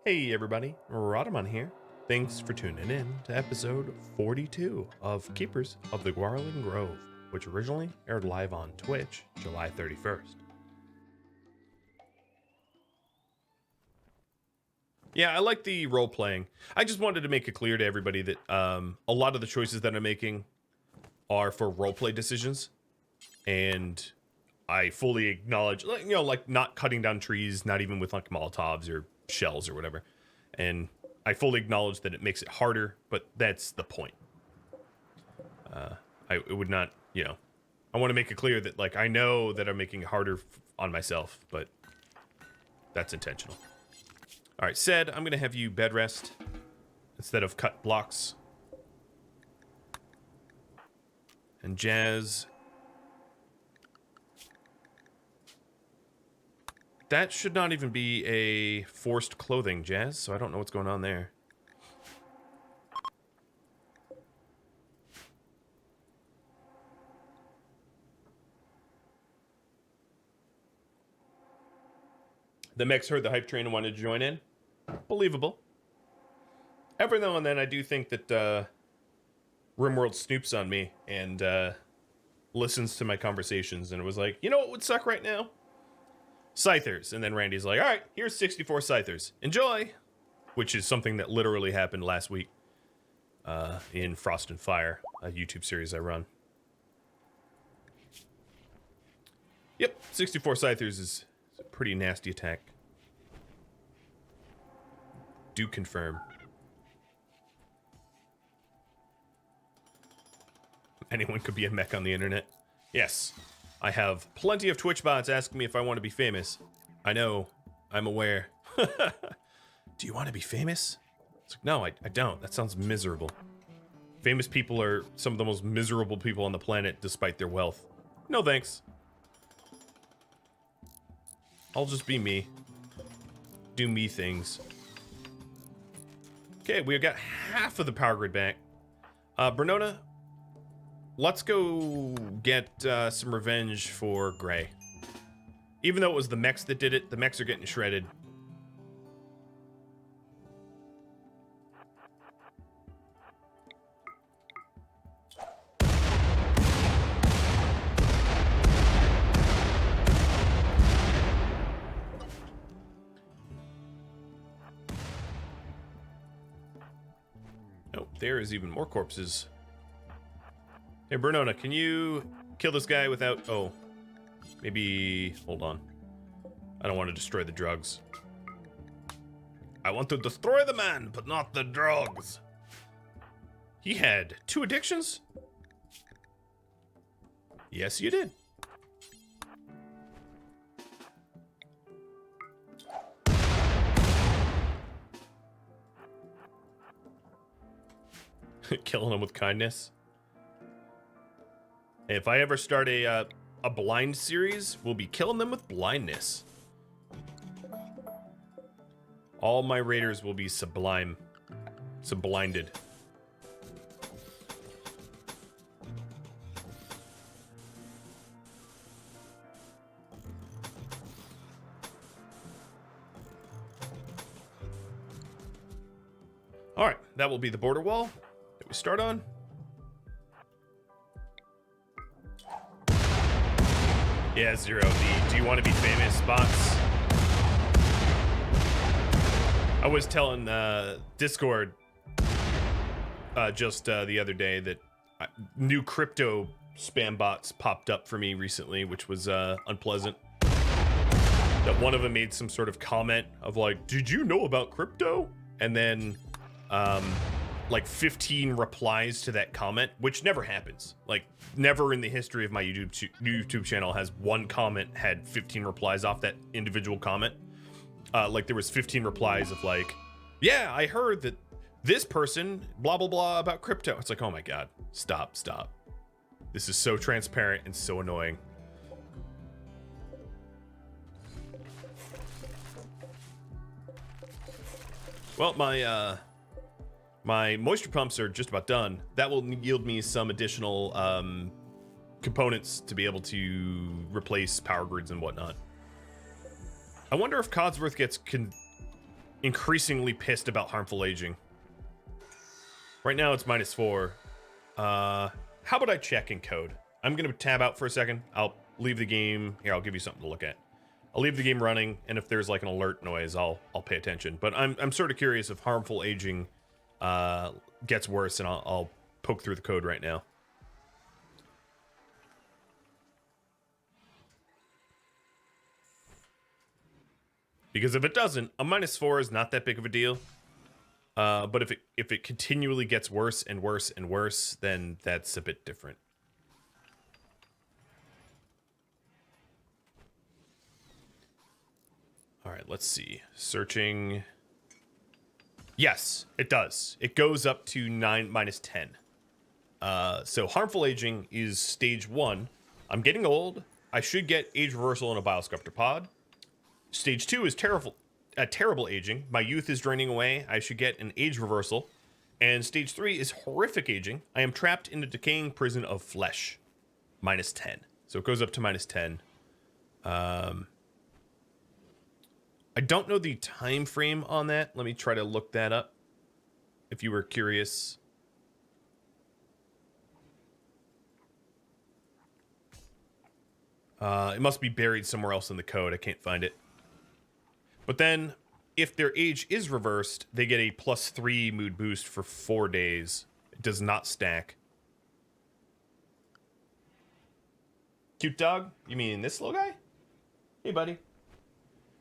Hey everybody, Rhadamant here. Thanks for tuning in to episode 42 of Keepers of the Gauranlen Grove, which originally aired live on Twitch July 31st. Yeah, I like the role playing. I just wanted to make it clear to everybody that a lot of the choices that I'm making are for roleplay decisions, and I fully acknowledge, like not cutting down trees, not even with like Molotovs or shells or whatever. And I fully acknowledge that it makes it harder, but that's the point. It would not, I want to make it clear that, like, I know that I'm making it harder on myself, but that's intentional. All right, Sed, I'm going to have you bed rest instead of cut blocks. And Jazz, that should not even be a forced clothing, Jazz, so I don't know what's going on there. The mechs heard the hype train and wanted to join in. Believable. Every now and then I do think that RimWorld snoops on me and listens to my conversations, and it was like, you know what would suck right now? Scythers. And then Randy's like, all right, here's 64 Scythers. Enjoy! Which is something that literally happened last week in Frost and Fire, a YouTube series I run. Yep, 64 Scythers is a pretty nasty attack. Do confirm. Anyone could be a mech on the internet. Yes. I have plenty of Twitch bots asking me if I want to be famous. I know. I'm aware. Do you want to be famous? It's like, no, I don't. That sounds miserable. Famous people are some of the most miserable people on the planet despite their wealth. No thanks. I'll just be me. Do me things. Okay, we got half of the power grid back. Bernona, let's go get some revenge for Gray. Even though it was the mechs that did it, the mechs are getting shredded. Oh, there is even more corpses. Hey, Bernona, can you kill this guy without... Oh, maybe... Hold on. I don't want to destroy the drugs. I want to destroy the man, but not the drugs. He had 2 addictions? Yes, you did. Killing him with kindness. If I ever start a blind series, we'll be killing them with blindness. All my raiders will be sublime. Sublinded. Alright, that will be the border wall that we start on. Yeah, Zero. The do you want to be famous bots? I was telling Discord just the other day that new crypto spam bots popped up for me recently, which was unpleasant. That one of them made some sort of comment of like, did you know about crypto? And then like 15 replies to that comment, which never happens. Like, never in the history of my YouTube channel has one comment had 15 replies off that individual comment. Like, there was 15 replies of like, yeah, I heard that this person blah blah blah about crypto. It's like, oh my god, stop. This is so transparent and so annoying. Well, my moisture pumps are just about done. That will yield me some additional components to be able to replace power grids and whatnot. I wonder if Codsworth gets increasingly pissed about harmful aging. Right now it's -4. How about I check in code? I'm gonna tab out for a second. I'll leave the game. Here, I'll give you something to look at. I'll leave the game running, and if there's like an alert noise, I'll pay attention. But I'm sort of curious if harmful aging gets worse, and I'll poke through the code right now. Because if it doesn't, a -4 is not that big of a deal. But if it continually gets worse and worse and worse, then that's a bit different. All right, let's see. Searching. Yes, it does. It goes up to -10. So harmful aging is stage 1. I'm getting old. I should get age reversal in a Biosculpting pod. Stage 2 is terrible aging. My youth is draining away. I should get an age reversal. And stage 3 is horrific aging. I am trapped in a decaying prison of flesh. -10. So it goes up to -10. I don't know the time frame on that. Let me try to look that up if you were curious. It must be buried somewhere else in the code. I can't find it. But then, if their age is reversed, they get a +3 mood boost for 4 days. It does not stack. Cute dog? You mean this little guy? Hey, buddy.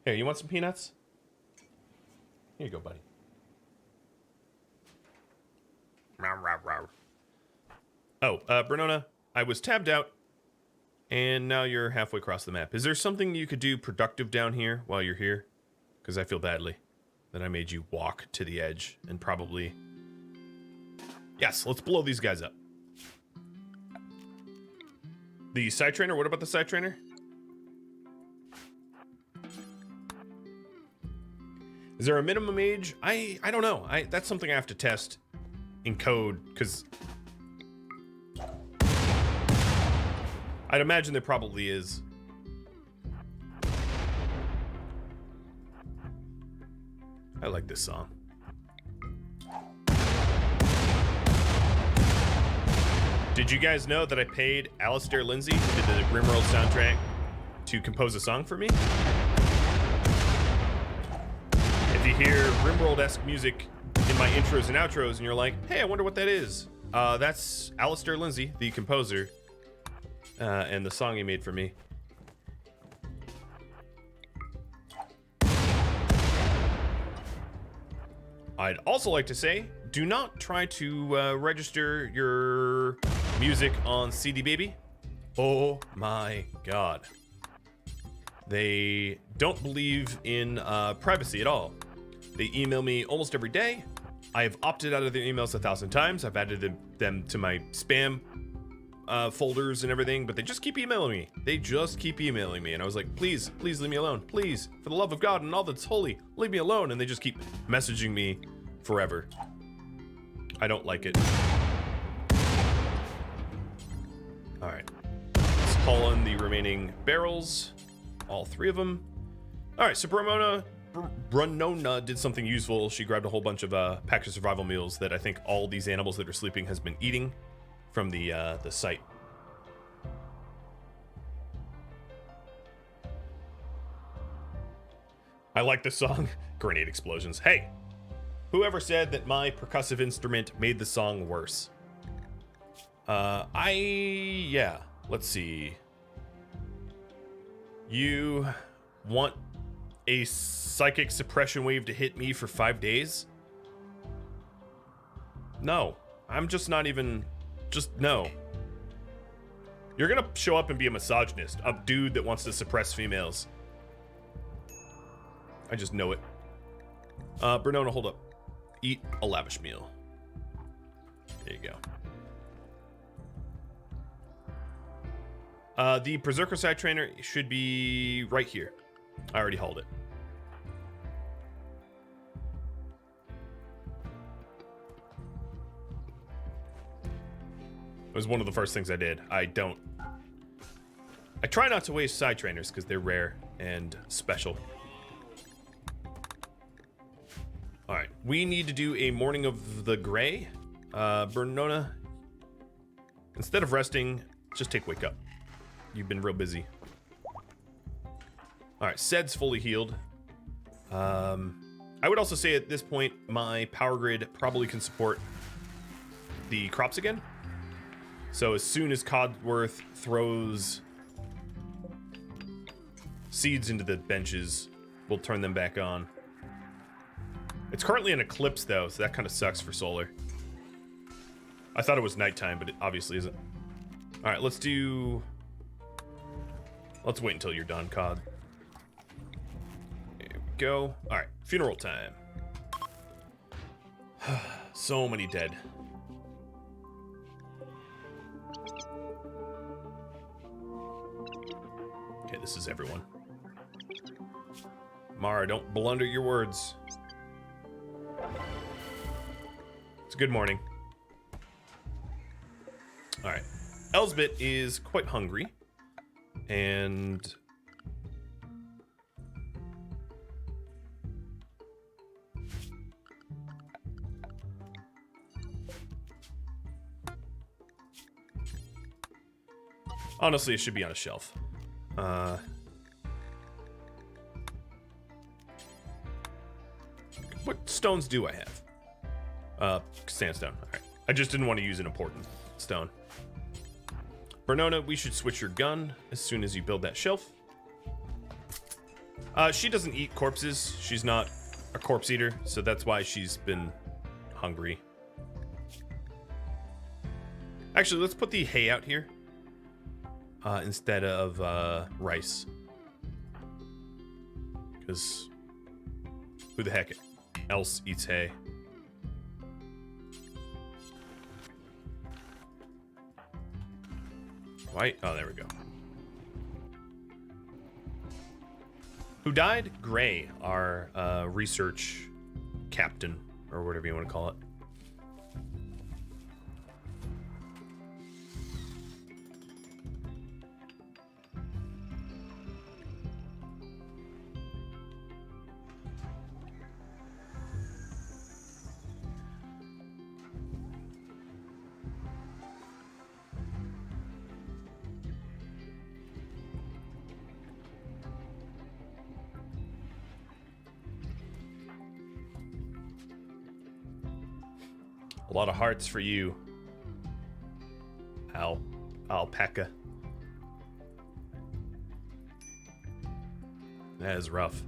Here, you want some peanuts? Here you go, buddy. Oh, Bernona, I was tabbed out, and now you're halfway across the map. Is there something you could do productive down here while you're here? Because I feel badly that I made you walk to the edge and probably... Yes, let's blow these guys up. The side trainer? What about the side trainer? Is there a minimum age? I don't know. That's something I have to test in code, because I'd imagine there probably is. I like this song. Did you guys know that I paid Alistair Lindsay, who did the RimWorld soundtrack, to compose a song for me? If you hear RimWorld-esque music in my intros and outros and you're like, hey, I wonder what that is, that's Alistair Lindsay, the composer, and the song he made for me. I'd also like to say, do not try to register your music on CD Baby. Oh my god. They don't believe in privacy at all. They email me almost every day. I have opted out of their emails 1,000 times. I've added them to my spam folders and everything, but they just keep emailing me. They just keep emailing me. And I was like, please, please leave me alone. Please, for the love of God and all that's holy, leave me alone. And they just keep messaging me forever. I don't like it. All right. Let's haul in the remaining barrels. All 3 of them. All right, so Brunona did something useful. She grabbed a whole bunch of packed survival meals that I think all these animals that are sleeping has been eating from the site. I like this song. Grenade explosions. Hey, whoever said that my percussive instrument made the song worse? Yeah, let's see. You want a psychic suppression wave to hit me for 5 days? No, I'm just not even, no. You're gonna show up and be a misogynist, a dude that wants to suppress females. I just know it. Bernona, hold up. Eat a lavish meal. There you go. The Berserker side trainer should be right here. I already hauled it. It was one of the first things I did. I try not to waste side trainers because they're rare and special. All right, we need to do a Morning of the Gray. Bernona, instead of resting, just take Wake Up. You've been real busy. All right, Sed's fully healed. I would also say at this point, my power grid probably can support the crops again. So as soon as Codsworth throws seeds into the benches, we'll turn them back on. It's currently an eclipse though, so that kind of sucks for solar. I thought it was nighttime, but it obviously isn't. All right, let's wait until you're done, Cod. There we go. All right, funeral time. So many dead. Okay, this is everyone. Mara, don't blunder your words. It's a good morning. All right. Elsbeth is quite hungry. And honestly, it should be on a shelf. What stones do I have? Sandstone. All right. I just didn't want to use an important stone. Bernona, we should switch your gun as soon as you build that shelf. She doesn't eat corpses. She's not a corpse eater, so that's why she's been hungry. Actually, let's put the hay out here instead of rice. Because who the heck else eats hay? White? Oh, there we go. Who died? Gray, our research captain, or whatever you want to call it. A lot of hearts for you, alpaca. That is rough.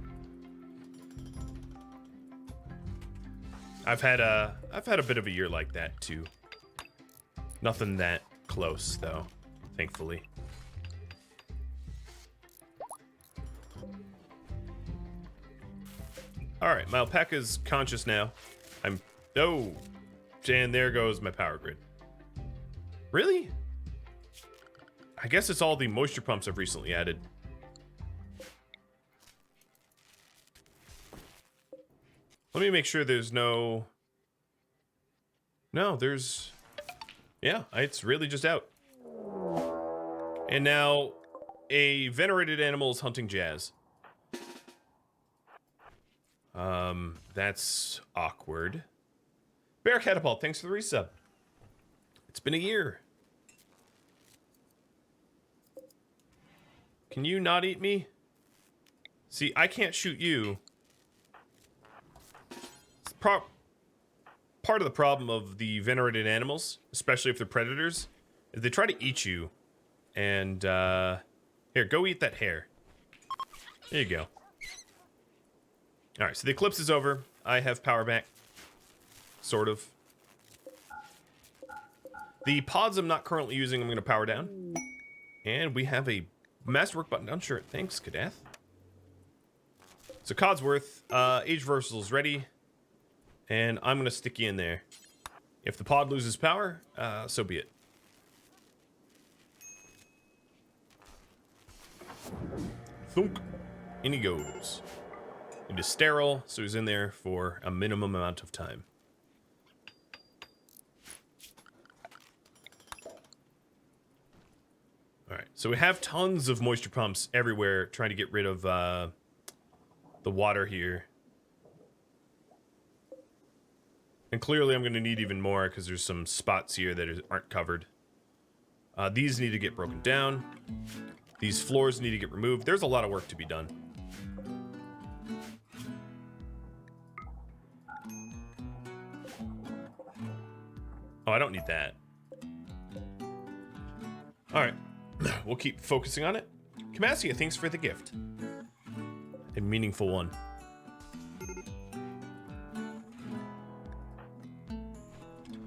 I've had a bit of a year like that too. Nothing that close though, thankfully. All right, my alpaca's conscious now. And there goes my power grid. Really? I guess it's all the moisture pumps I've recently added. Let me make sure there's no... No, there's... Yeah, it's really just out. And now a venerated animal is hunting Jazz. That's awkward. Bear Catapult, thanks for the resub. It's been a year. Can you not eat me? See, I can't shoot you. It's part of the problem of the venerated animals, especially if they're predators, is they try to eat you. And, here, go eat that hare. There you go. Alright, so the eclipse is over. I have power back. Sort of. The pods I'm not currently using, I'm going to power down. And we have a Masterwork button down shirt. Thanks, Kadath. So Codsworth, Age Reversal is ready. And I'm going to stick you in there. If the pod loses power, so be it. Thunk. In he goes. It is sterile, so he's in there for a minimum amount of time. Alright, so we have tons of moisture pumps everywhere trying to get rid of the water here. And clearly I'm going to need even more because there's some spots here that aren't covered. These need to get broken down. These floors need to get removed. There's a lot of work to be done. Oh, I don't need that. All right. We'll keep focusing on it. Camasia, thanks for the gift. A meaningful one.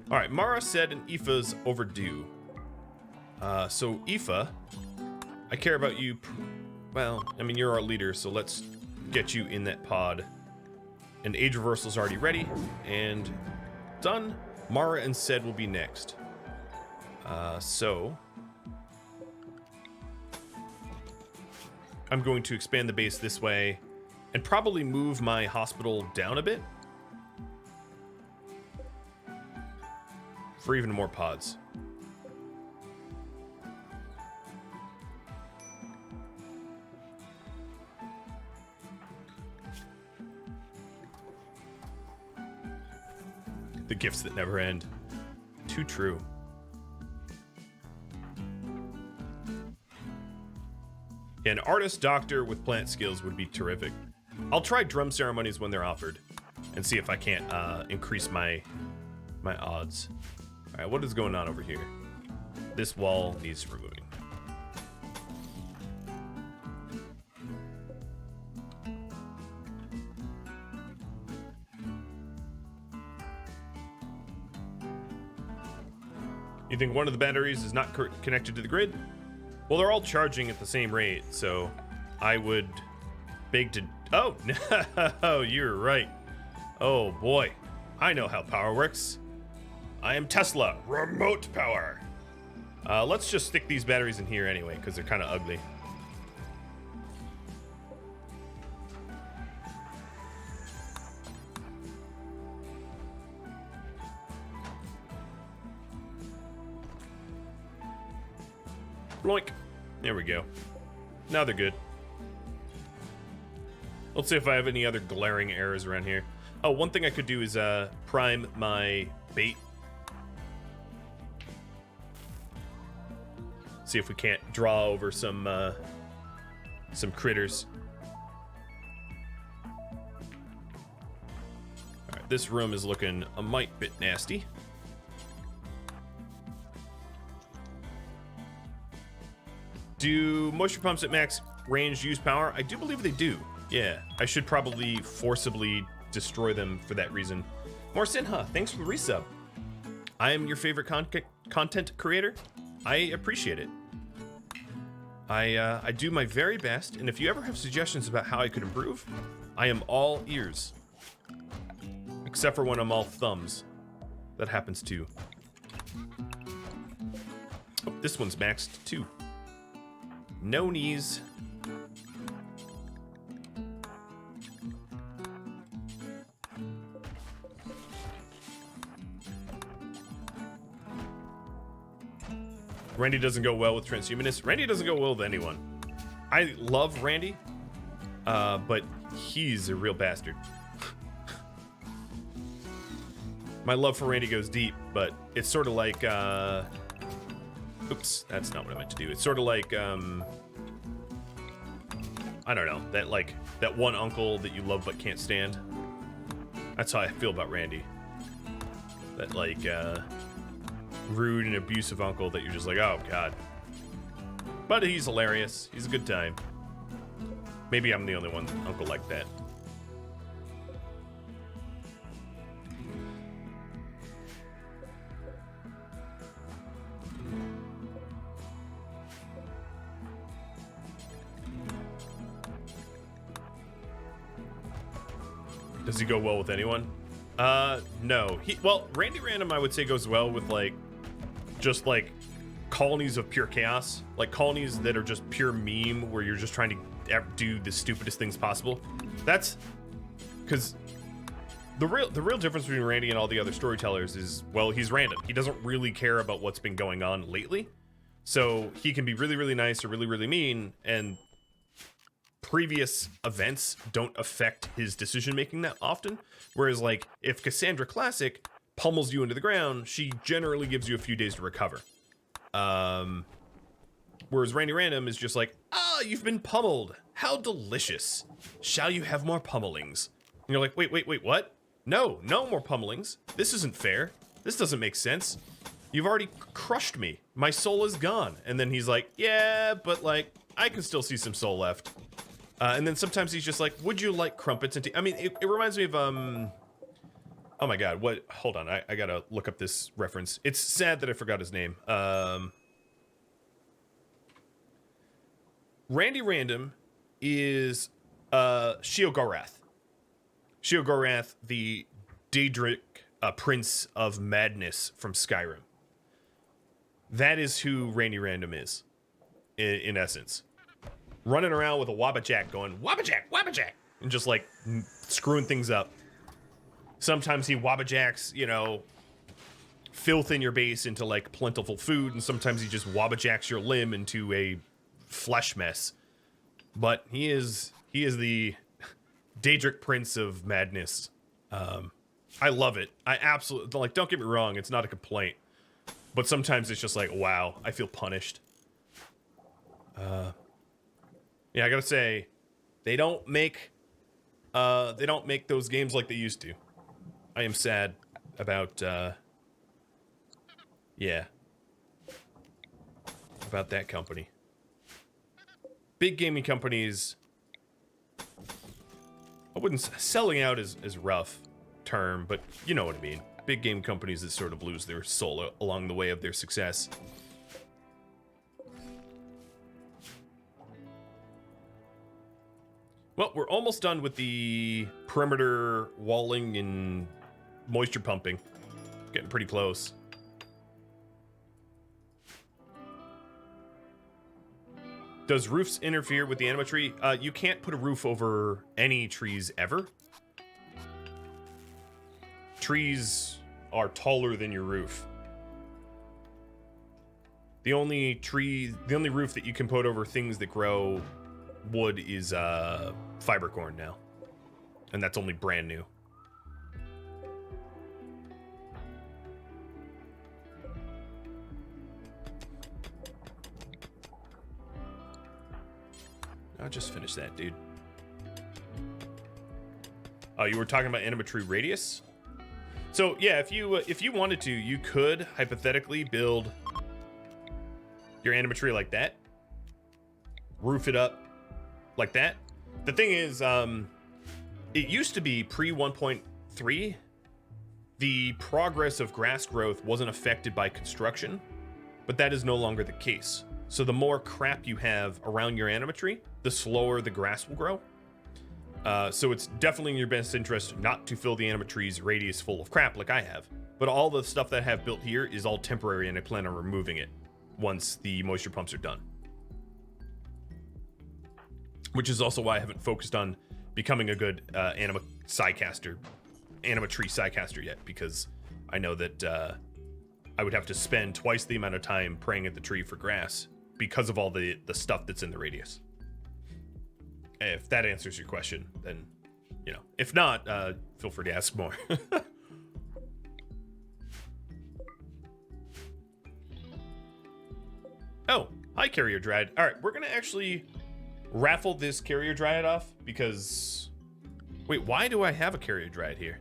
All right, Mara said an Aoife's overdue. So Aoife, I care about you. Well, I mean, you're our leader, so let's get you in that pod. And age reversal's already ready and done. Mara and Ced will be next. So I'm going to expand the base this way and probably move my hospital down a bit for even more pods. The gifts that never end. Too true. An artist doctor with plant skills would be terrific. I'll try drum ceremonies when they're offered and see if I can't increase my odds. All right, what is going on over here? This wall needs removing. You think one of the batteries is not connected to the grid? Well, they're all charging at the same rate, so I would beg to... Oh, no, you're right. Oh, boy. I know how power works. I am Tesla. Remote power. Let's just stick these batteries in here anyway, because they're kind of ugly. Bloink. There we go. Now they're good. Let's see if I have any other glaring errors around here. Oh, one thing I could do is prime my bait. See if we can't draw over some critters. All right, this room is looking a mite bit nasty. Do moisture pumps at max range use power? I do believe they do. Yeah, I should probably forcibly destroy them for that reason. More Sinha, thanks for the resub. I am your favorite content creator. I appreciate it. I do my very best, and if you ever have suggestions about how I could improve, I am all ears. Except for when I'm all thumbs. That happens too. Oh, this one's maxed too. No knees. Randy doesn't go well with transhumanists. Randy doesn't go well with anyone. I love Randy, but he's a real bastard. My love for Randy goes deep, but it's sort of like, oops, that's not what I meant to do. It's sort of like, I don't know, that one uncle that you love but can't stand. That's how I feel about Randy. That rude and abusive uncle that you're just like, oh god. But he's hilarious. He's a good time. Maybe I'm the only one uncle like that. Does he go well with anyone? No. Well, Randy Random I would say goes well with just colonies of pure chaos, like colonies that are just pure meme where you're just trying to do the stupidest things possible. That's because the real difference between Randy and all the other storytellers is, well, he's random. He doesn't really care about what's been going on lately, so he can be really, really nice or really, really mean, and previous events don't affect his decision making that often. Whereas if Cassandra Classic pummels you into the ground, she generally gives you a few days to recover. Whereas Randy Random is just like, you've been pummeled. How delicious. Shall you have more pummelings? And you're like, wait, what? No more pummelings. This isn't fair. This doesn't make sense. You've already crushed me. My soul is gone. And then he's like, yeah, but like, I can still see some soul left. And then sometimes he's just like, would you like crumpets and tea? I mean, it reminds me of, oh my God, what? Hold on, I gotta look up this reference. It's sad that I forgot his name. Randy Random is Sheogorath. Sheogorath, the Daedric Prince of Madness from Skyrim. That is who Randy Random is, in essence. Running around with a Wabbajack going, Wabbajack, Wabbajack, and just like screwing things up. Sometimes he Wabbajacks, you know, filth in your base into like plentiful food, and sometimes he just Wabbajacks your limb into a flesh mess. But he is the Daedric Prince of Madness. I love it. I absolutely, like, don't get me wrong, it's not a complaint. But sometimes it's just like, wow, I feel punished. Yeah, I gotta say, they don't make those games like they used to. I am sad about, yeah, about that company. Big gaming companies, I wouldn't, selling out is rough term, but you know what I mean. Big game companies that sort of lose their soul along the way of their success. Well, we're almost done with the perimeter walling and moisture pumping. Getting pretty close. Does roofs interfere with the anima tree? You can't put a roof over any trees ever. Trees are taller than your roof. The only roof that you can put over things that grow wood is fiber corn now. And that's only brand new. I'll just finish that, dude. Oh, you were talking about anima tree radius? So yeah, if you wanted to, you could hypothetically build your anima tree like that, roof it up like that. The thing is, it used to be pre 1.3. The progress of grass growth wasn't affected by construction, but that is no longer the case. So the more crap you have around your anima tree, the slower the grass will grow. So it's definitely in your best interest not to fill the anima tree's radius full of crap like I have. But all the stuff that I have built here is all temporary, and I plan on removing it once the moisture pumps are done. Which is also why I haven't focused on becoming a good anima tree psycaster yet, because I know that I would have to spend twice the amount of time praying at the tree for grass because of all the stuff that's in the radius. If that answers your question, then, you know. If not, feel free to ask more. Oh, hi, Carrier Dryad. All right, we're going to actually raffle this Carrier Dryad off because... Wait, why do I have a Carrier Dryad here?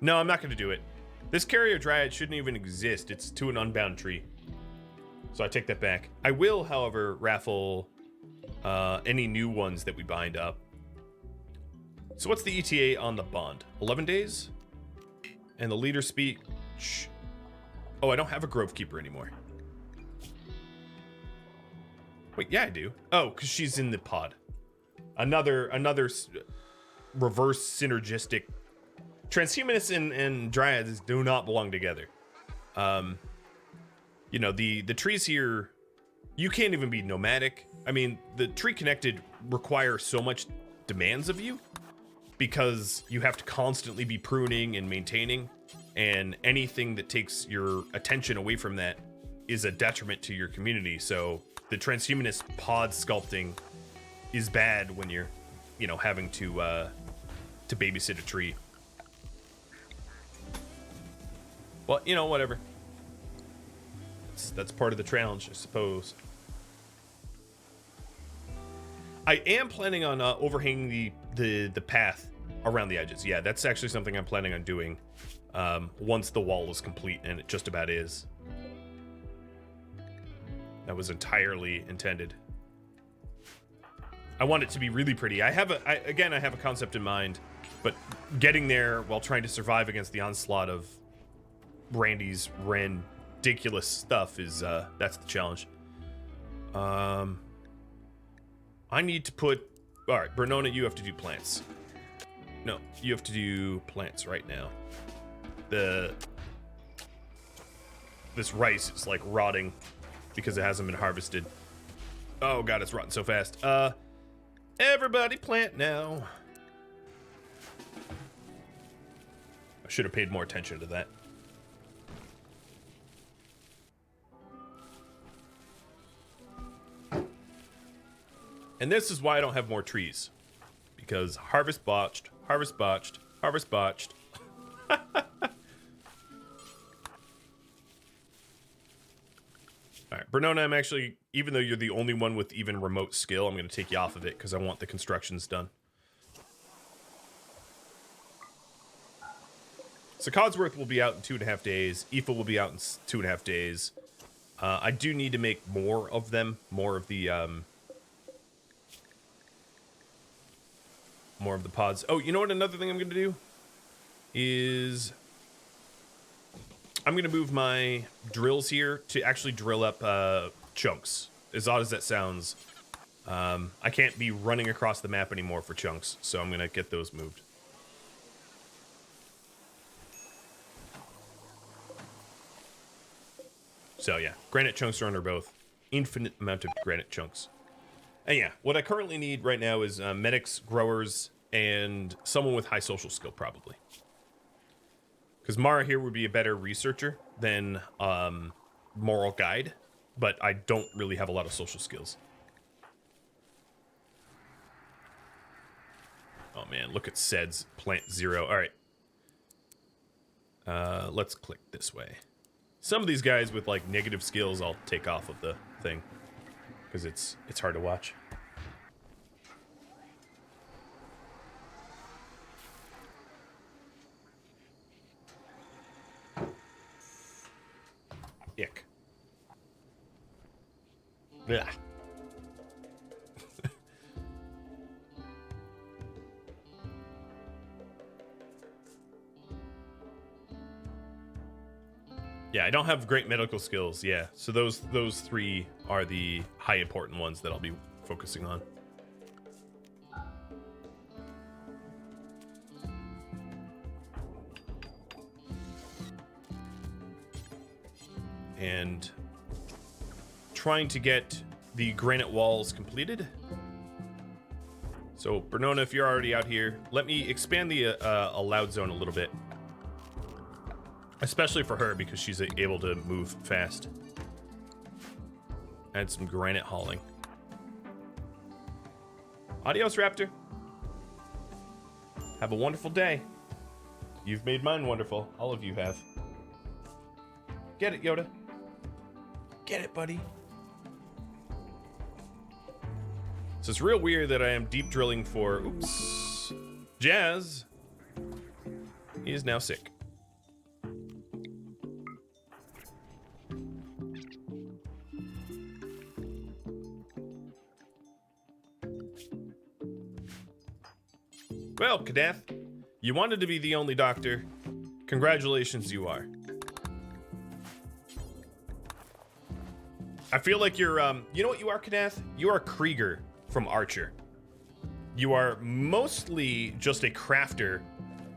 No, I'm not going to do it. This Carrier Dryad shouldn't even exist. It's to an unbound tree. So I take that back. I will, however, raffle... any new ones that we bind up. So what's the ETA on the bond? 11 days? And the leader speech... Oh, I don't have a Grove Keeper anymore. Wait, yeah, I do. Oh, because she's in the pod. Another reverse synergistic... Transhumanists and Dryads do not belong together. You know, the trees here... You can't even be nomadic. I mean, the tree connected require so much demands of you because you have to constantly be pruning and maintaining, and anything that takes your attention away from that is a detriment to your community. So the transhumanist pod sculpting is bad when you're, you know, having to babysit a tree. Well, you know, whatever. That's part of the challenge, I suppose. I am planning on overhanging the path around the edges. Yeah, that's actually something I'm planning on doing once the wall is complete, and it just about is. That was entirely intended. I want it to be really pretty. I have a concept in mind, but getting there while trying to survive against the onslaught of Randy's ridiculous stuff is that's the challenge. I need to put... All right, Bernona, you have to do plants. No, you have to do plants right now. This rice is like rotting because it hasn't been harvested. Oh god, it's rotting so fast. Everybody plant now. I should have paid more attention to that. And this is why I don't have more trees. Because harvest botched, harvest botched, harvest botched. Alright, Bernona, I'm actually, even though you're the only one with even remote skill, I'm going to take you off of it because I want the constructions done. So Codsworth will be out in 2.5 days. Aoife will be out in 2.5 days. I do need to make more of them, more of the pods. Oh, you know what? Another thing I'm going to do is I'm going to move my drills here to actually drill up chunks. As odd as that sounds, I can't be running across the map anymore for chunks, so I'm going to get those moved. So yeah, granite chunks are under both. Infinite amount of granite chunks. And yeah, what I currently need right now is medics, growers, and someone with high social skill, probably. Because Mara here would be a better researcher than moral guide, but I don't really have a lot of social skills. Oh man, look at Sed's plant 0. All right. Let's click this way. Some of these guys with like negative skills I'll take off of the thing because it's hard to watch. Ick. Blah. Yeah, I don't have great medical skills. Yeah, so those 3 are the high important ones that I'll be focusing on. And trying to get the granite walls completed. So, Bernona, if you're already out here, let me expand the allowed zone a little bit. Especially for her, because she's able to move fast. Add some granite hauling. Adios, Raptor. Have a wonderful day. You've made mine wonderful. All of you have. Get it, Yoda. Get it, buddy. So it's real weird that I am deep drilling for... Oops. Jazz. He is now sick. Well, Kadath, you wanted to be the only doctor. Congratulations, you are. I feel like you're, you know what you are, Kadath? You are Krieger from Archer. You are mostly just a crafter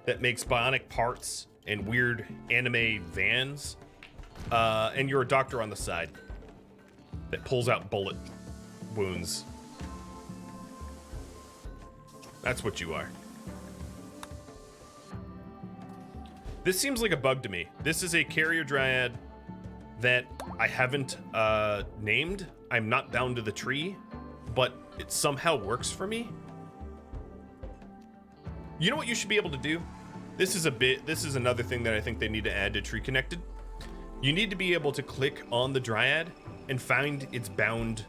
that makes bionic parts and weird anime vans. And you're a doctor on the side that pulls out bullet wounds. That's what you are. This seems like a bug to me. This is a carrier dryad that I haven't named. I'm not down to the tree, but it somehow works for me. You know what you should be able to do? This is another thing that I think they need to add to Tree Connected. You need to be able to click on the Dryad and find its bound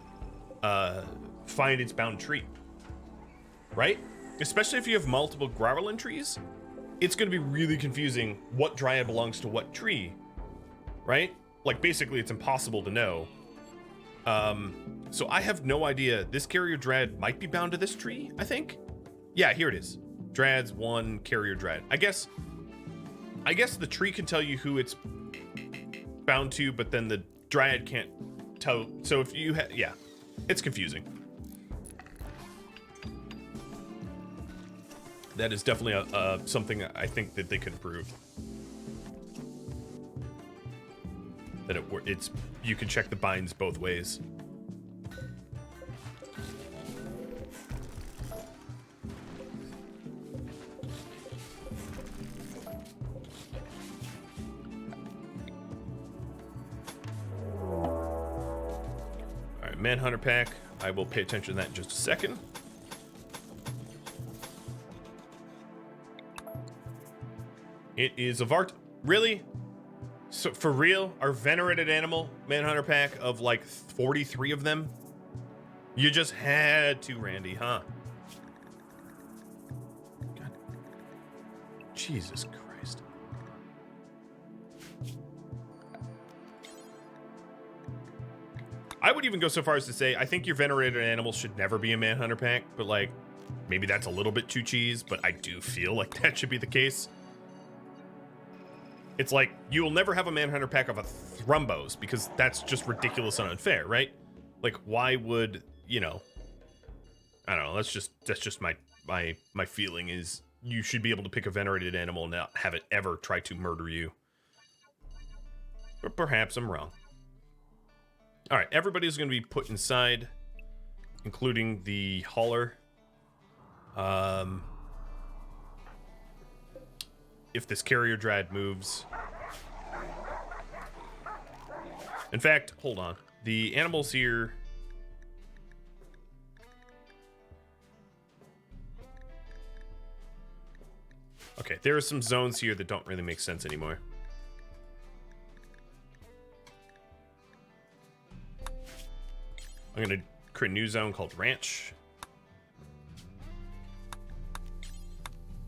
tree, right? Especially if you have multiple Gauranlen trees, it's going to be really confusing what Dryad belongs to what tree, right? Like, basically, it's impossible to know. So I have no idea. This Carrier Dryad might be bound to this tree, I think. Yeah, here it is. Dryad's 1, Carrier Dryad. I guess the tree can tell you who it's bound to, but then the Dryad can't tell. So if you yeah, it's confusing. That is definitely something I think that they could improve. That it's you can check the binds both ways. Manhunter pack. I will pay attention to that in just a second. It is a Vart. Really? So for real? Our venerated animal Manhunter pack of like 43 of them? You just had to, Randy, huh? God. Jesus Christ. I would even go so far as to say I think your venerated animals should never be a Manhunter pack, but like maybe that's a little bit too cheese, but I do feel like that should be the case. It's like you will never have a Manhunter pack of a Thrumbos because that's just ridiculous and unfair, right? Like why would, you know, I don't know, that's just my feeling is you should be able to pick a venerated animal and not have it ever try to murder you. But perhaps I'm wrong. All right, everybody's going to be put inside, including the hauler. If this Carrier Dryad moves. In fact, hold on. The animals here. Okay, there are some zones here that don't really make sense anymore. I'm going to create a new zone called Ranch.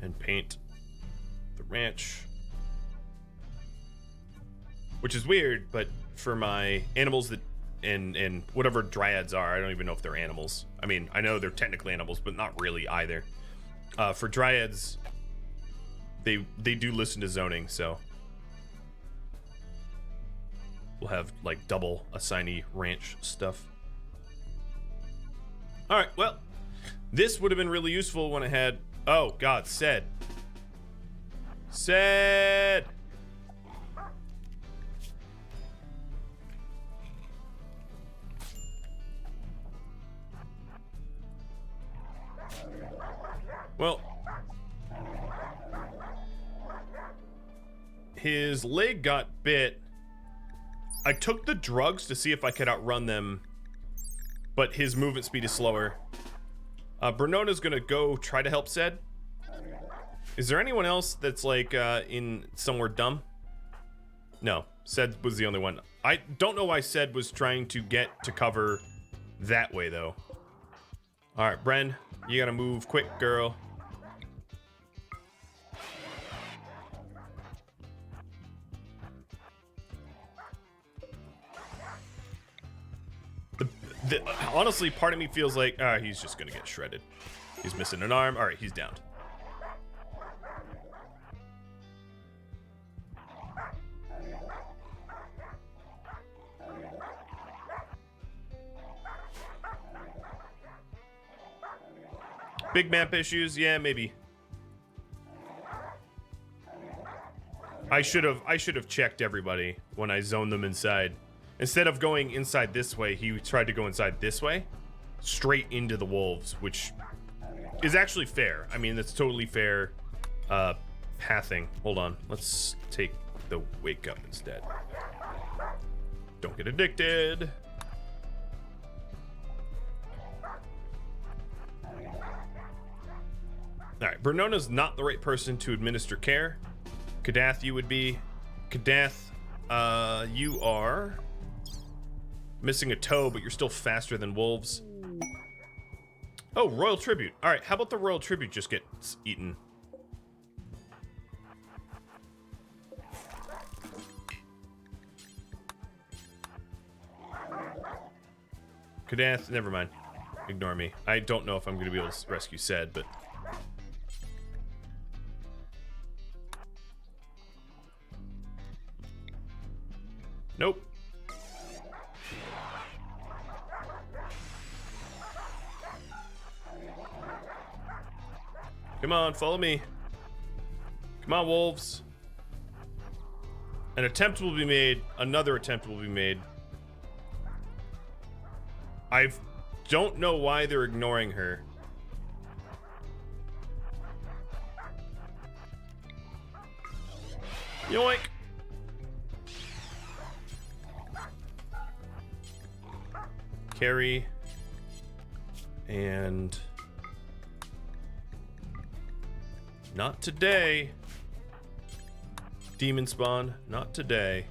And paint the ranch. Which is weird, but for my animals that and whatever dryads are, I don't even know if they're animals. I mean, I know they're technically animals, but not really either. For dryads, they do listen to zoning, so we'll have like double assignee ranch stuff. All right, well, this would have been really useful when I had, oh God, Sed. Well, his leg got bit. I took the drugs to see if I could outrun them, but his movement speed is slower. Bernona's gonna go try to help Sed. Is there anyone else that's like in somewhere dumb? No, Sed was the only one. I don't know why Sed was trying to get to cover that way though. All right, Bren, you gotta move quick, girl. Honestly, part of me feels like he's just gonna get shredded. He's missing an arm. All right, he's down. Big map issues, yeah, maybe. I should have checked everybody when I zoned them inside. Instead of going inside this way, he tried to go inside this way, straight into the wolves, which is actually fair. I mean, that's totally fair pathing. Hold on, let's take the wake up instead. Don't get addicted. All right, Bernona's not the right person to administer care. Kadath, you would be. Kadath, you are missing a toe, but you're still faster than wolves. Oh, Royal Tribute. All right, how about the Royal Tribute just gets eaten? Kadath, never mind. Ignore me. I don't know if I'm going to be able to rescue Sed, but... Nope. Come on, follow me. Come on, wolves. An attempt will be made. Another attempt will be made. I don't know why they're ignoring her. Yoink! Carry. And... not today. Demon spawn, not today.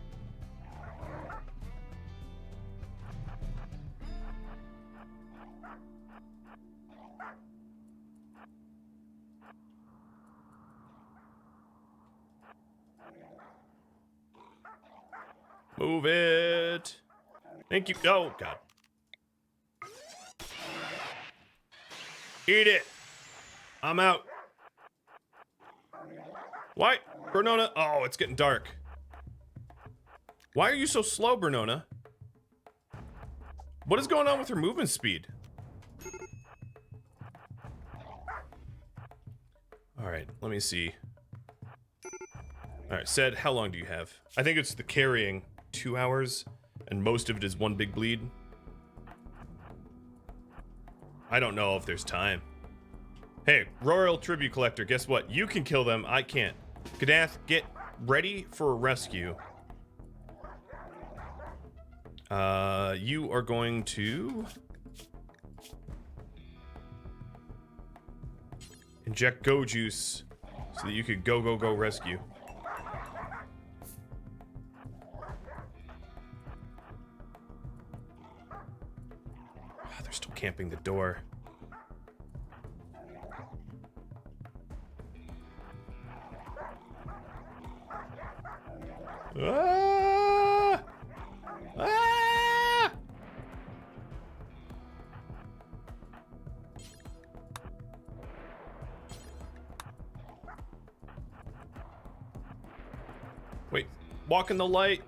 Move it. Thank you. Oh, God. Eat it. I'm out. Why? Bernona? Oh, it's getting dark. Why are you so slow, Bernona? What is going on with her movement speed? All right, let me see. All right, Sed, how long do you have? I think it's the carrying 2 hours, and most of it is one big bleed. I don't know if there's time. Hey, Royal Tribute Collector, guess what? You can kill them, I can't. Kadath, get ready for a rescue. You are going to... inject go juice so that you could go rescue. Oh, they're still camping the door. Ah! Ah! Wait, walk in the light.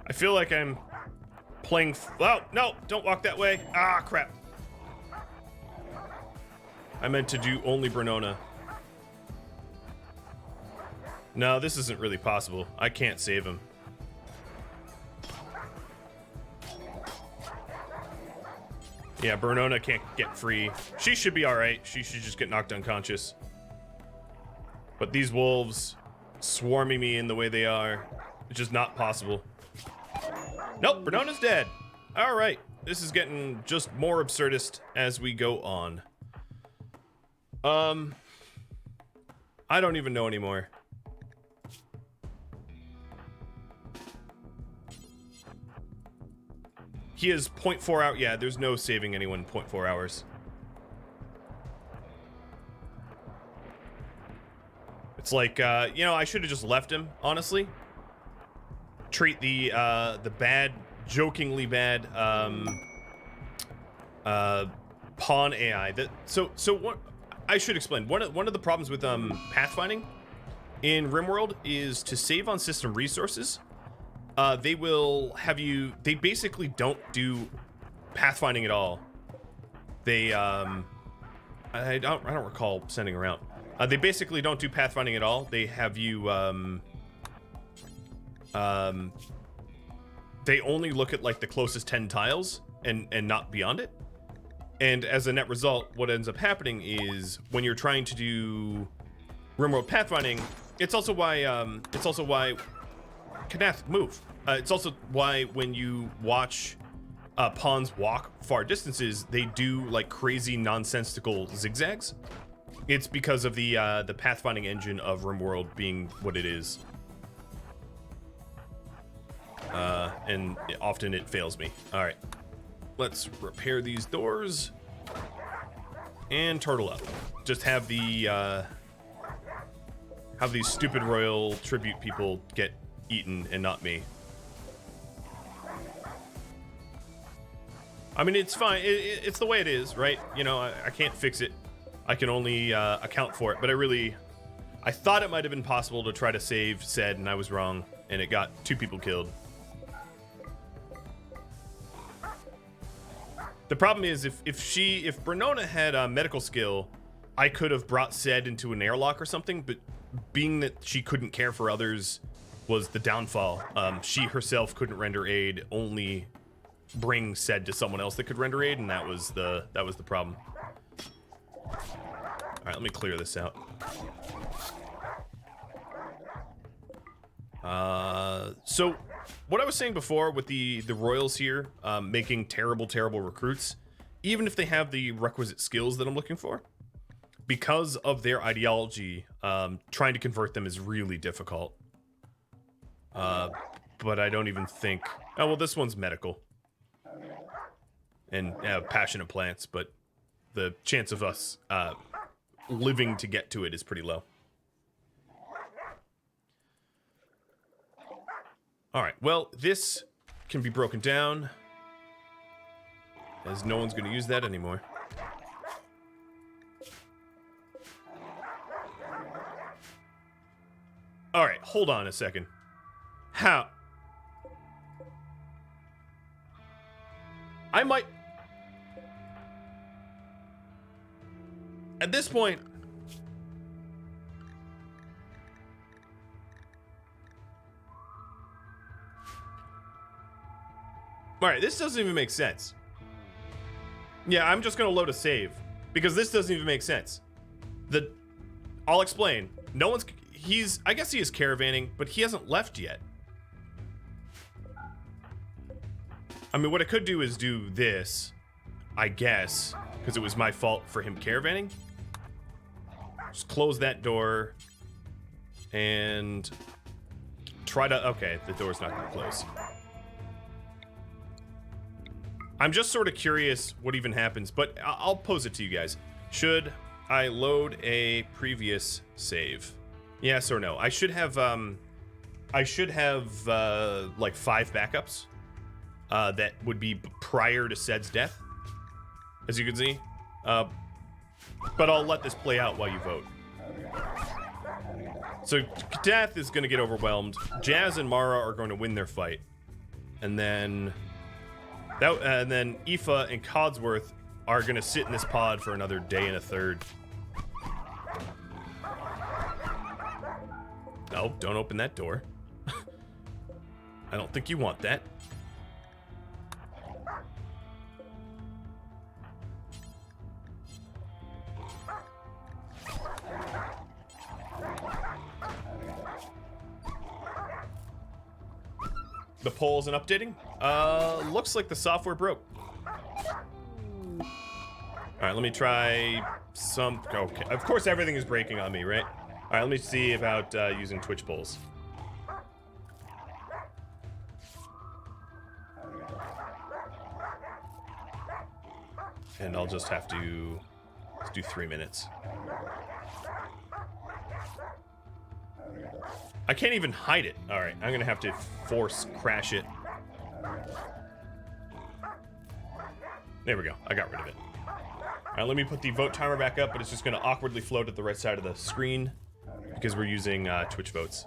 I feel like I'm playing. Oh, no, don't walk that way. Ah, crap. I meant to do only Bernona. No, this isn't really possible. I can't save him. Yeah, Bernona can't get free. She should be alright. She should just get knocked unconscious. But these wolves swarming me in the way they are, it's just not possible. Nope, Bernona's dead. All right, this is getting just more absurdist as we go on. I don't even know anymore. He is 0.4 out. Yeah, there's no saving anyone in 0.4 hours. It's like, you know, I should have just left him, honestly. Treat the bad, jokingly bad, pawn AI. So what I should explain. One of the problems with pathfinding in RimWorld is to save on system resources. They will have you. They basically don't do pathfinding at all. They I don't recall sending around. They basically don't do pathfinding at all. They have you they only look at like the closest 10 tiles and not beyond it. And as a net result, what ends up happening is when you're trying to do RimWorld pathfinding, It's also why Knath, move. It's also why when you watch pawns walk far distances, they do like crazy nonsensical zigzags. It's because of the pathfinding engine of RimWorld being what it is. And often it fails me. All right, let's repair these doors and turtle up. Just have the have these stupid royal tribute people get eaten and not me. I mean, it's fine. It's the way it is, right? You know, I can't fix it. I can only account for it. But I thought it might have been possible to try to save Ced, and I was wrong, and it got 2 people killed. The problem is, if Bernona had a medical skill, I could have brought Ced into an airlock or something, but being that she couldn't care for others was the downfall. She herself couldn't render aid, only bring Ced to someone else that could render aid, and that was the problem. All right, let me clear this out. So what I was saying before with the royals here, making terrible recruits, even if they have the requisite skills that I'm looking for, because of their ideology, trying to convert them is really difficult. But I don't even think... Oh, well, this one's medical. And passionate plants, but the chance of us living to get to it is pretty low. All right, well, this can be broken down, as no one's going to use that anymore. All right, hold on a second. How? I might... At this point... Alright, this doesn't even make sense. Yeah, I'm just gonna load a save, because this doesn't even make sense. I'll explain. No one's... I guess he is caravanning, but he hasn't left yet. I mean, what I could do is do this, I guess, because it was my fault for him caravanning. Just close that door and try to... Okay, the door's not going to close. I'm just sort of curious what even happens, but I'll pose it to you guys. Should I load a previous save? Yes or no? I should have like 5 backups that would be prior to Ced's death, as you can see. But I'll let this play out while you vote. So Death is going to get overwhelmed. Jazz and Mara are going to win their fight, and then Aoife and Codsworth are going to sit in this pod for another day and a third. No, don't open that door. I don't think you want that. The poll isn't updating? Looks like the software broke. All right, let me try some... Okay, of course everything is breaking on me, right? All right, let me see about using Twitch polls. And I'll just have to... Let's do 3 minutes. I can't even hide it. All right, I'm gonna have to force crash it. There we go. I got rid of it. All right, let me put the vote timer back up, but it's just gonna awkwardly float at the right side of the screen because we're using Twitch votes.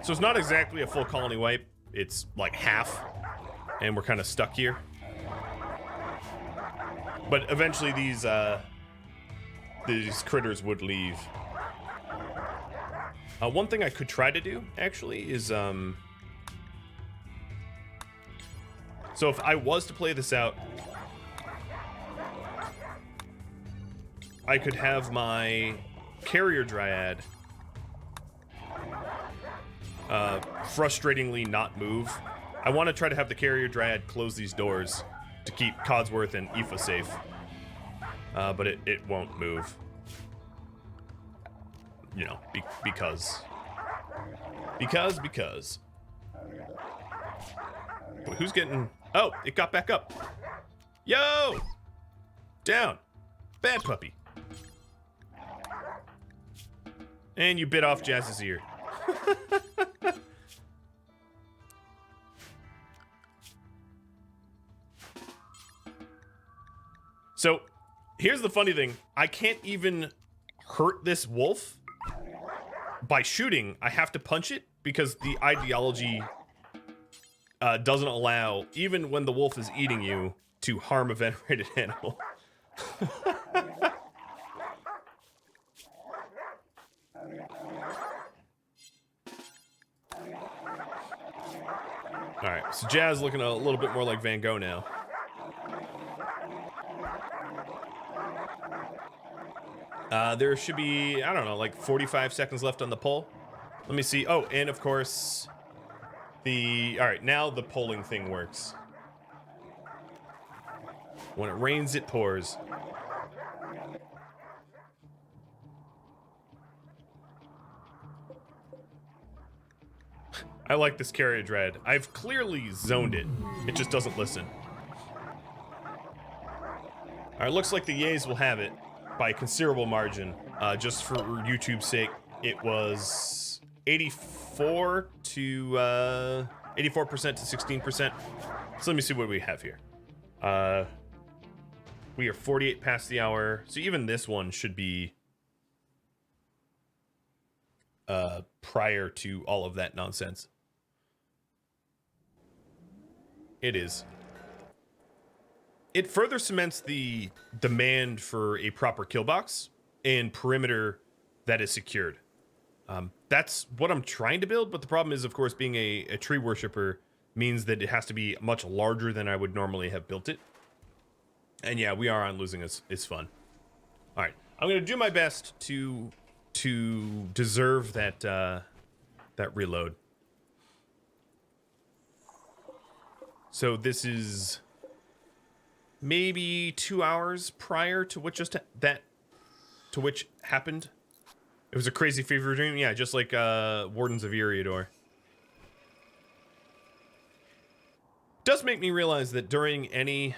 So it's not exactly a full colony wipe. It's like half, and we're kind of stuck here. But eventually these critters would leave. One thing I could try to do, actually, is... So if I was to play this out, I could have my carrier dryad frustratingly not move. I want to try to have the carrier dryad close these doors to keep Codsworth and Aoife safe. But it won't move. You know, because. But who's getting... Oh, it got back up. Yo! Down. Bad puppy. And you bit off Jazz's ear. So, here's the funny thing. I can't even hurt this wolf by shooting. I have to punch it because the ideology doesn't allow, even when the wolf is eating you, to harm a venerated animal. Alright, so Jazz looking a little bit more like Van Gogh now. There should be, I don't know, like 45 seconds left on the poll. Let me see. Oh, and of course, alright, now the polling thing works. When it rains, it pours. I like this carrier dread. I've clearly zoned it. It just doesn't listen. Alright, looks like the yays will have it by a considerable margin. Just for YouTube's sake, it was 84% to 16%. So let me see what we have here. We are 48 past the hour. So even this one should be prior to all of that nonsense. It is. It further cements the demand for a proper kill box and perimeter that is secured. That's what I'm trying to build, but the problem is, of course, being a tree worshiper means that it has to be much larger than I would normally have built it. And yeah, we are on losing is fun. All right, I'm gonna do my best to deserve that that reload. So this is maybe 2 hours prior to what just which happened. It was a crazy fever dream, yeah, just like Wardens of Eriador. Does make me realize that during any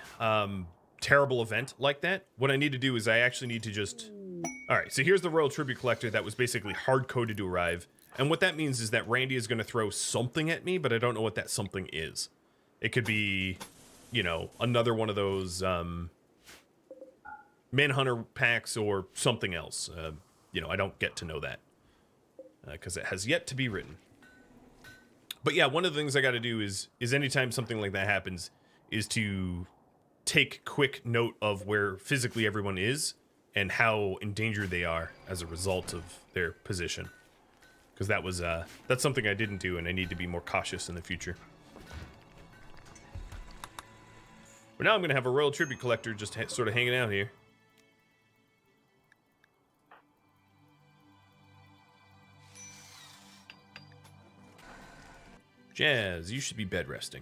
terrible event like that, what I need to do is I actually need to just... Alright, so here's the Royal Tribute Collector that was basically hard-coded to arrive. And what that means is that Randy is going to throw something at me, but I don't know what that something is. It could be, you know, another one of those Manhunter packs or something else. You know, I don't get to know that because it has yet to be written. But yeah, one of the things I got to do is anytime something like that happens is to take quick note of where physically everyone is and how endangered they are as a result of their position. Because that was that's something I didn't do, and I need to be more cautious in the future. But now I'm going to have a Royal Tribute Collector just sort of hanging out here. Jazz, you should be bed resting.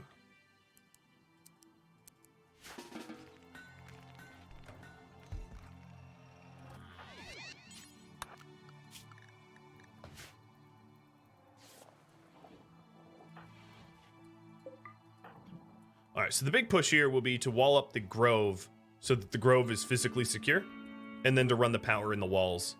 Alright, so the big push here will be to wall up the Grove so that the Grove is physically secure, and then to run the power in the walls.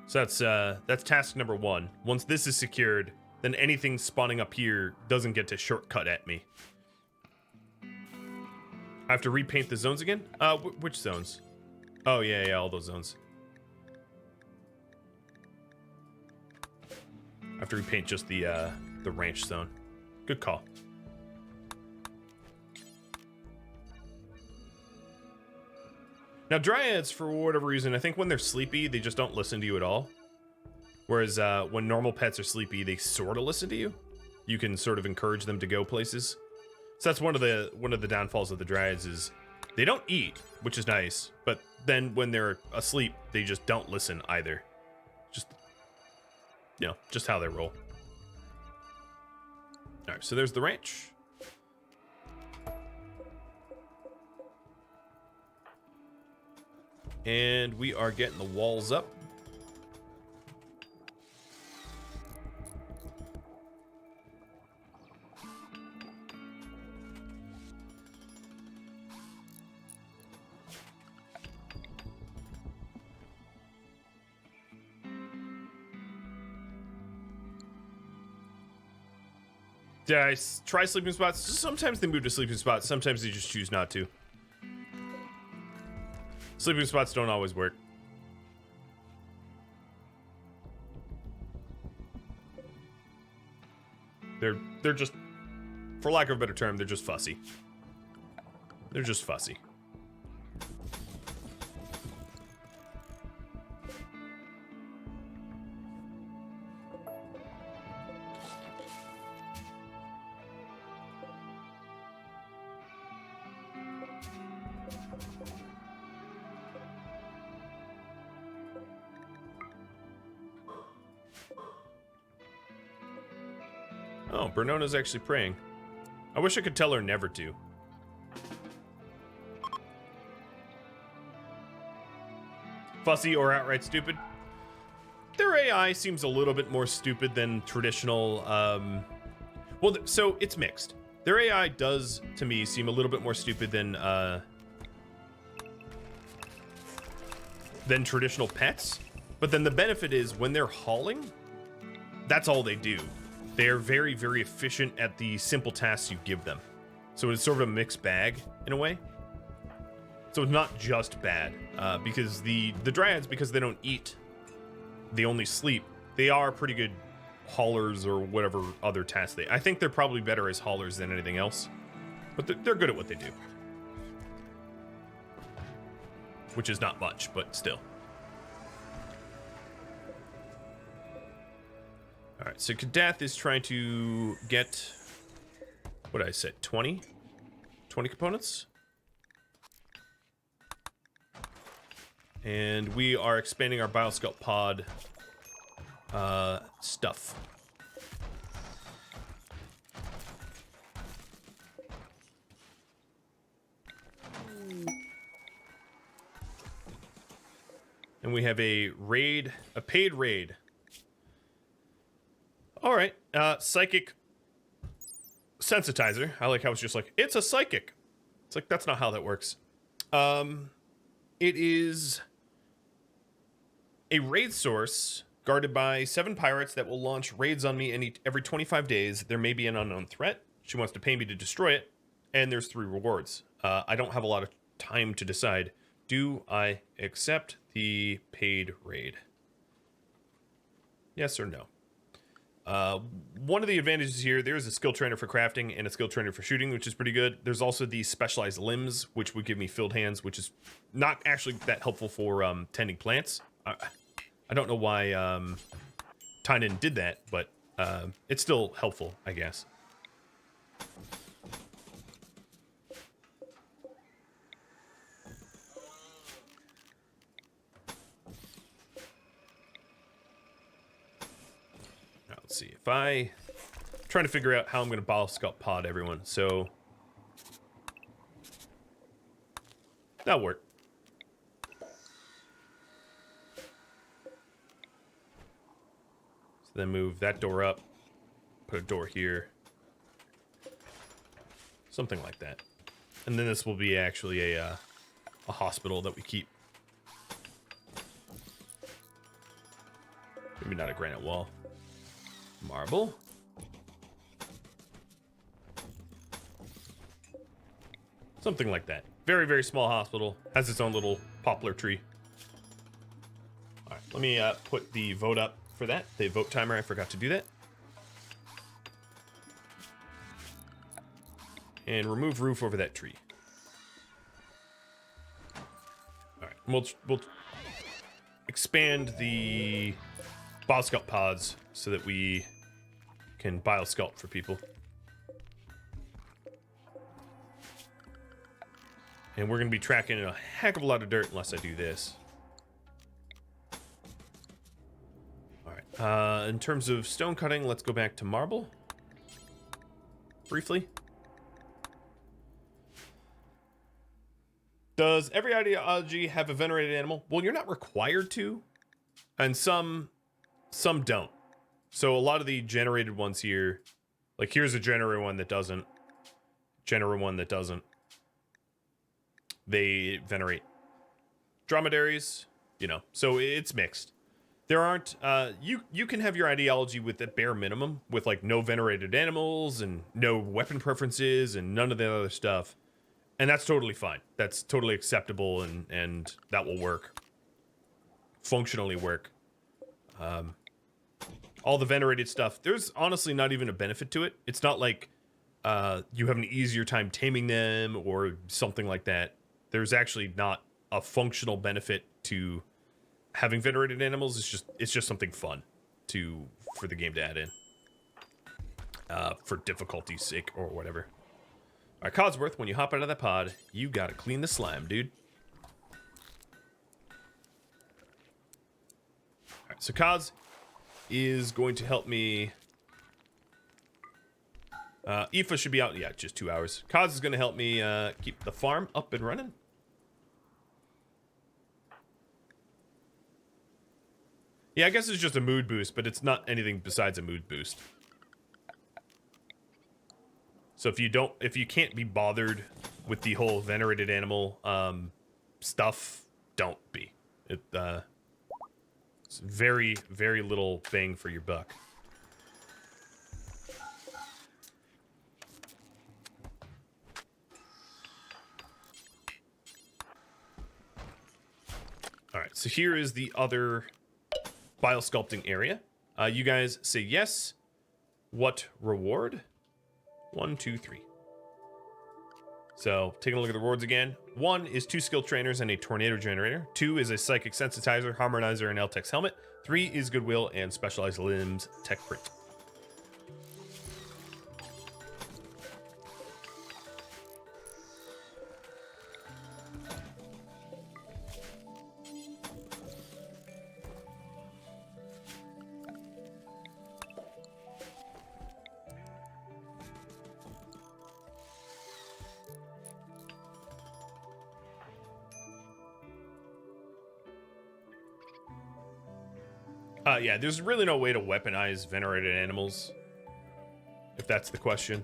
So that's task number 1. Once this is secured, then anything spawning up here doesn't get to shortcut at me. I have to repaint the zones again? Which zones? Oh, yeah, all those zones. I have to repaint just the ranch zone. Good call. Now, Dryads, for whatever reason, I think when they're sleepy, they just don't listen to you at all. Whereas when normal pets are sleepy, they sort of listen to you. You can sort of encourage them to go places. So that's one of the downfalls of the Dryads is they don't eat, which is nice. But then when they're asleep, they just don't listen either. Just, you know, just how they roll. All right, so there's the ranch. And we are getting the walls up. Yeah, I try sleeping spots. Sometimes they move to sleeping spots. Sometimes they just choose not to. Sleeping spots don't always work. They're just, for lack of a better term, they're just fussy. They're just fussy. Oh, Bernona's actually praying. I wish I could tell her never to. Fussy or outright stupid? Their AI seems a little bit more stupid than traditional, well, so it's mixed. Their AI does, to me, seem a little bit more stupid than traditional pets. But then the benefit is when they're hauling, that's all they do. They're very, very efficient at the simple tasks you give them. So it's sort of a mixed bag in a way. So it's not just bad, because the Dryads, because they don't eat, they only sleep, they are pretty good haulers or whatever other tasks I think they're probably better as haulers than anything else. But they're good at what they do. Which is not much, but still. All right, so Kadath is trying to get, what did I say, 20 components? And we are expanding our Biosculpt pod stuff. And we have a paid raid. All right, psychic sensitizer. I like how it's just like, it's a psychic. It's like, that's not how that works. It is a raid source guarded by 7 pirates that will launch raids on me every 25 days. There may be an unknown threat. She wants to pay me to destroy it. And there's 3 rewards. I don't have a lot of time to decide. Do I accept the paid raid? Yes or no? One of the advantages here, there is a skill trainer for crafting and a skill trainer for shooting, which is pretty good. There's also the specialized limbs, which would give me filled hands, which is not actually that helpful for tending plants. I don't know why Tynan did that, but it's still helpful, I guess. Let's see if I'm trying to figure out how I'm going to Biosculpt pod everyone. So that'll work. So then move that door up, put a door here, something like that. And then this will be actually a hospital that we keep. Maybe not a granite wall. Marble. Something like that. Very, very small hospital. Has its own little poplar tree. All right, let me put the vote up for that. The vote timer, I forgot to do that. And remove roof over that tree. All We'll expand the Biosculpt pods so that we can Biosculpt for people. And we're going to be tracking a heck of a lot of dirt unless I do this. Alright, in terms of stone cutting, let's go back to marble. Briefly. Does every ideology have a venerated animal? Well, you're not required to. And some don't. So a lot of the generated ones here, like here's a generated one that doesn't. Generated one that doesn't. They venerate dromedaries, you know, so it's mixed. There aren't, you can have your ideology with the bare minimum, with like no venerated animals and no weapon preferences and none of the other stuff. And that's totally fine. That's totally acceptable and that will work. Functionally work. All the venerated stuff, there's honestly not even a benefit to it. It's not like you have an easier time taming them or something like that. There's actually not a functional benefit to having venerated animals. It's just something fun for the game to add in. For difficulty's sake or whatever. Alright, Codsworth, when you hop out of that pod, you gotta clean the slime, dude. Alright, so Cods is going to help me. Aoife should be out, yeah, just 2 hours. Cods is gonna help me keep the farm up and running. Yeah, I guess it's just a mood boost, but it's not anything besides a mood boost. So if you can't be bothered with the whole venerated animal stuff, don't be. It's very, very little bang for your buck. All right, so here is the other Biosculpting area. You guys say yes. What reward? 1, 2, 3. So, taking a look at the rewards again. 1 is 2 skill trainers and a tornado generator. 2 is a psychic sensitizer, harmonizer, and L-Tech's helmet. 3 is goodwill and specialized limbs tech print. Yeah, there's really no way to weaponize venerated animals, if that's the question.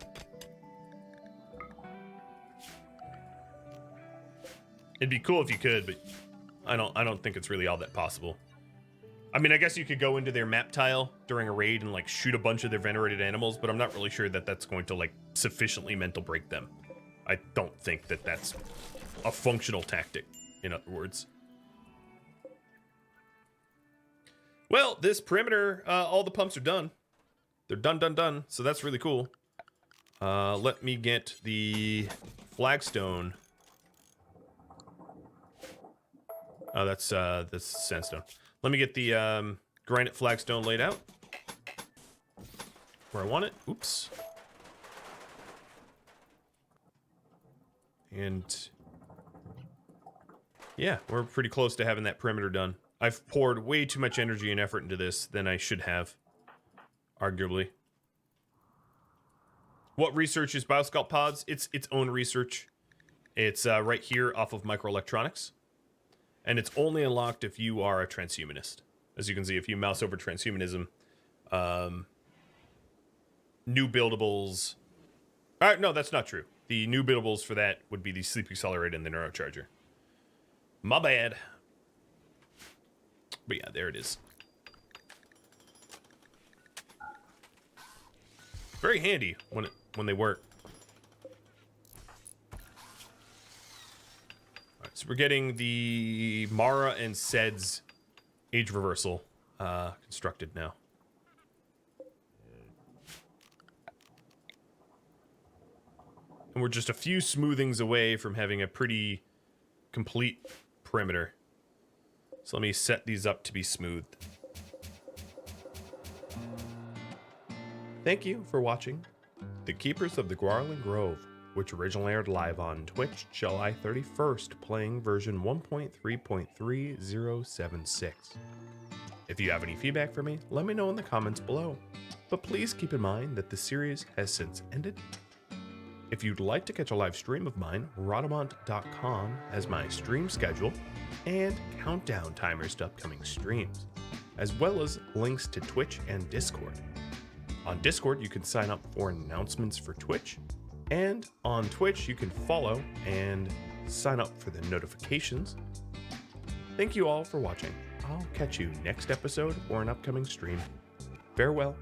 It'd be cool if you could, but I don't think it's really all that possible. I mean, I guess you could go into their map tile during a raid and like shoot a bunch of their venerated animals, but I'm not really sure that that's going to like sufficiently mental break them. I don't think that that's a functional tactic, in other words. Well, this perimeter, all the pumps are done. They're done, so that's really cool. Let me get the flagstone. Oh, that's sandstone. Let me get the granite flagstone laid out where I want it. Oops. And yeah, we're pretty close to having that perimeter done. I've poured way too much energy and effort into this than I should have, arguably. What research is Biosculpt Pods? It's its own research. It's right here off of microelectronics. And it's only unlocked if you are a transhumanist. As you can see, if you mouse over transhumanism, new buildables... no, that's not true. The new buildables for that would be the Sleep Accelerator and the Neurocharger. My bad. But yeah, there it is. Very handy when they work. Alright, so we're getting the Mara and Sed's age reversal constructed now. And we're just a few smoothings away from having a pretty complete perimeter. So let me set these up to be smooth. Thank you for watching The Keepers of the Gauranlen Grove, which originally aired live on Twitch July 31st, playing version 1.3.3076. If you have any feedback for me, let me know in the comments below. But please keep in mind that the series has since ended. If you'd like to catch a live stream of mine, Rhadamant.com has my stream schedule and countdown timers to upcoming streams, as well as links to Twitch and Discord. On Discord, you can sign up for announcements for Twitch, and on Twitch, you can follow and sign up for the notifications. Thank you all for watching. I'll catch you next episode or an upcoming stream. Farewell.